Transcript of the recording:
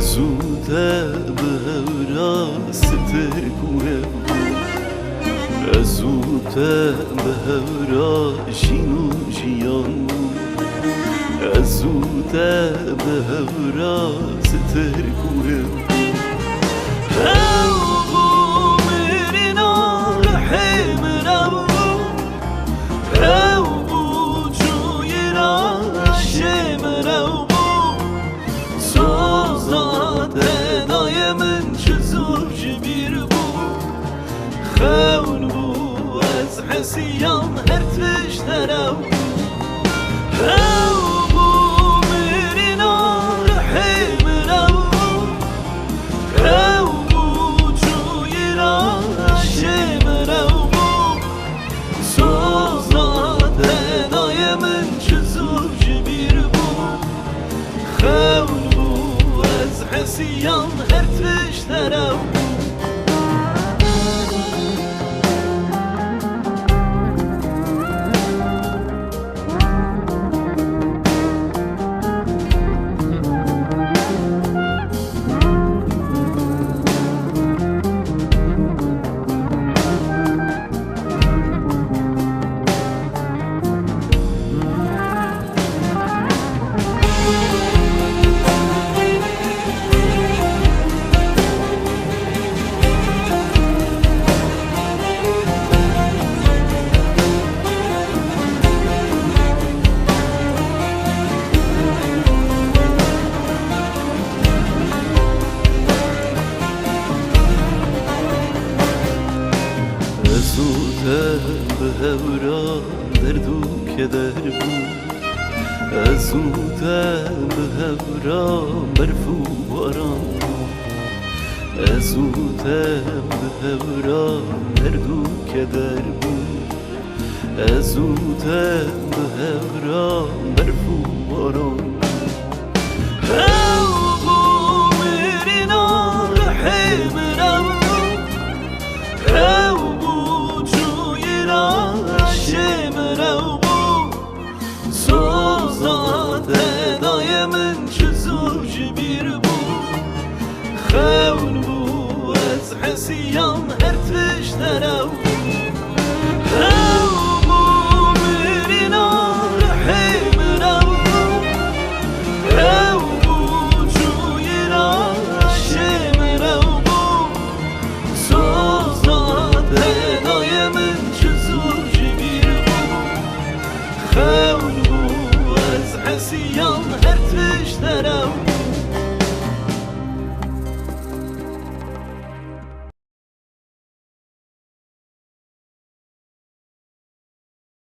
زوده به راست کوه زوده به راشین و جیان زوده به راست کوه خون بو از حسیان هر تشترو خون بو میرینا رحیم رو خون بو چوی را شیم رو سوزاد هدای من چزور جبیر بو خون بو از حسیان هر تشترو زوده به هورا دردو که در بود زوده به هورا برف و باران بود زوده به هورا دردو که در بود زوده به هورا برف و باران خون بو از حسیان هر تشترو خون بو میرینا رحیم رو خون بو چوی را شیم رو سوزاد هدای من چزور جبیر بو خون بو از حسیان هر تشترو